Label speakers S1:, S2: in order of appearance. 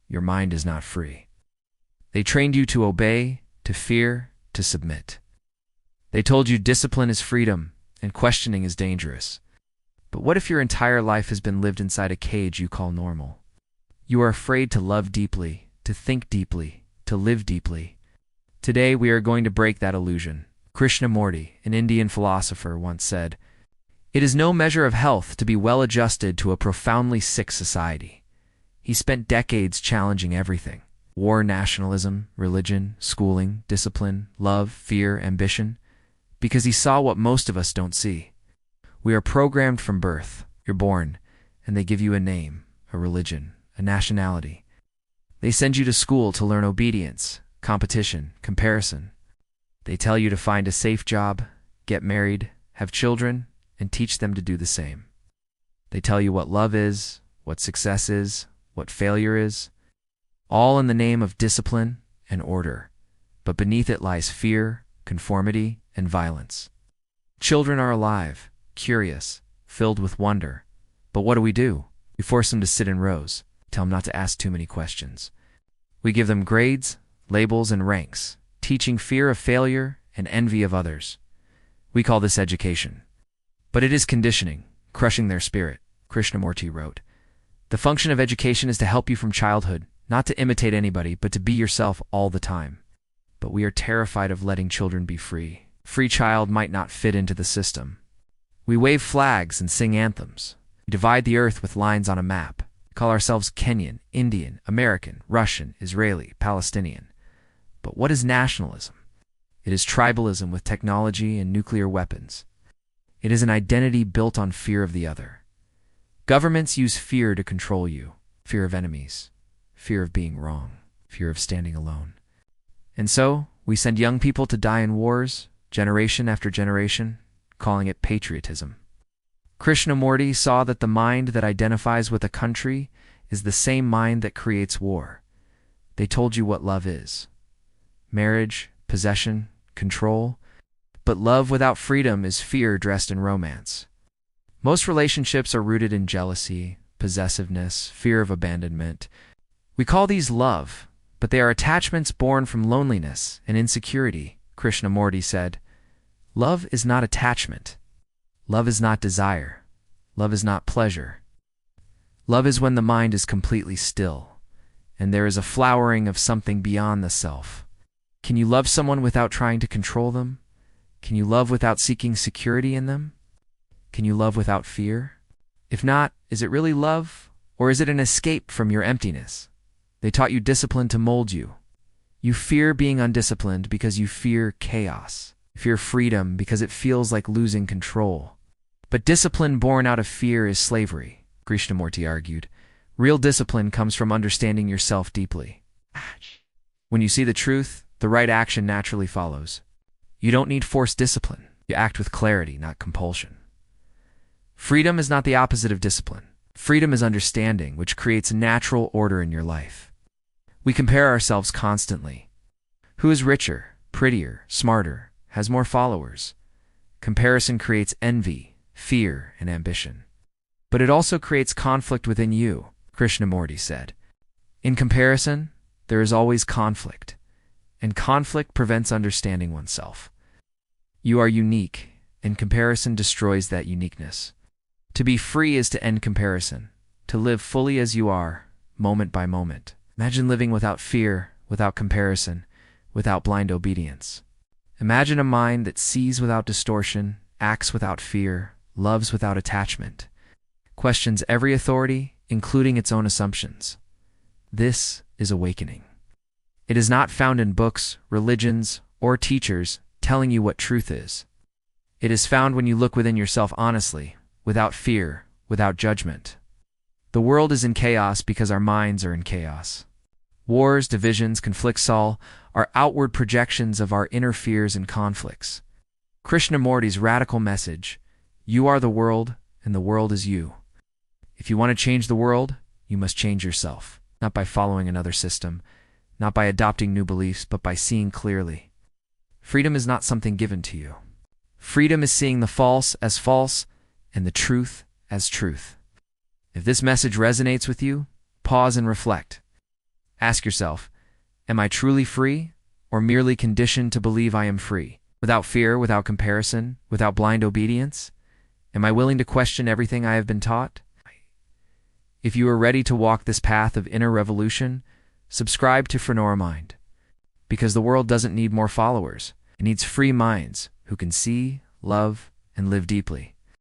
S1: your mind is not free. They trained you to obey, to fear, to submit. They told you discipline is freedom and questioning is dangerous. But what if your entire life has been lived inside a cage you call normal? You are afraid to love deeply, to think deeply, to live deeply. Today we are going to break that illusion. Krishnamurti, an Indian philosopher, once said, "It is no measure of health to be well-adjusted to a profoundly sick society." He spent decades challenging everything: war, nationalism, religion, schooling, discipline, love, fear, ambition, because he saw what most of us don't see. We are programmed from birth. You're born, and they give you a name, a religion, a nationality. They send you to school to learn obedience, competition, comparison. They tell you to find a safe job, get married, have children, and teach them to do the same. They tell you what love is, what success is, what failure is, all in the name of discipline and order. But beneath it lies fear, conformity, and violence. Children are alive, curious, filled with wonder. But what do? We force them to sit in rows, tell them not to ask too many questions. We give them grades, labels, and ranks, teaching fear of failure and envy of others. We call this education. But it is conditioning, crushing their spirit. Krishnamurti wrote, "The function of education is to help you from childhood, not to imitate anybody, but to be yourself all the time." But we are terrified of letting children be free. Free child might not fit into the system. We wave flags and sing anthems. We divide the earth with lines on a map. We call ourselves Kenyan, Indian, American, Russian, Israeli, Palestinian. But what is nationalism? It is tribalism with technology and nuclear weapons. It is an identity built on fear of the other. Governments use fear to control you. Fear of enemies, fear of being wrong, fear of standing alone. And so, we send young people to die in wars, generation after generation, calling it patriotism. Krishnamurti saw that the mind that identifies with a country is the same mind that creates war. They told you what love is: marriage, possession, control. But love without freedom is fear dressed in romance. Most relationships are rooted in jealousy, possessiveness, fear of abandonment. We call these love, but they are attachments born from loneliness and insecurity. Krishnamurti said, "Love is not attachment. Love is not desire. Love is not pleasure. Love is when the mind is completely still, and there is a flowering of something beyond the self." Can you love someone without trying to control them? Can you love without seeking security in them? Can you love without fear? If not, is it really love, or is it an escape from your emptiness? They taught you discipline to mold you. You fear being undisciplined because you fear chaos. You fear freedom because it feels like losing control. But discipline born out of fear is slavery, Krishnamurti argued. Real discipline comes from understanding yourself deeply. When you see the truth, the right action naturally follows. You don't need forced discipline. You act with clarity, not compulsion. Freedom is not the opposite of discipline. Freedom is understanding, which creates natural order in your life. We compare ourselves constantly. Who is richer, prettier, smarter, has more followers? Comparison creates envy, fear, and ambition. But it also creates conflict within you, Krishnamurti said. In comparison, there is always conflict, and conflict prevents understanding oneself. You are unique, and comparison destroys that uniqueness. To be free is to end comparison, to live fully as you are, moment by moment. Imagine living without fear, without comparison, without blind obedience. Imagine a mind that sees without distortion, acts without fear, loves without attachment, questions every authority, including its own assumptions. This is awakening. It is not found in books, religions, or teachers telling you what truth is. It is found when you look within yourself honestly, without fear, without judgment. The world is in chaos because our minds are in chaos. Wars, divisions, conflicts all are outward projections of our inner fears and conflicts. Krishnamurti's radical message: you are the world, and the world is you. If you want to change the world, you must change yourself, not by following another system, not by adopting new beliefs, but by seeing clearly. Freedom is not something given to you. Freedom is seeing the false as false and the truth as truth. If this message resonates with you, pause and reflect. Ask yourself, am I truly free, or merely conditioned to believe I am free? Without fear, without comparison, without blind obedience? Am I willing to question everything I have been taught? If you are ready to walk this path of inner revolution, subscribe to Phrenora Mind. Because the world doesn't need more followers. It needs free minds who can see, love, and live deeply.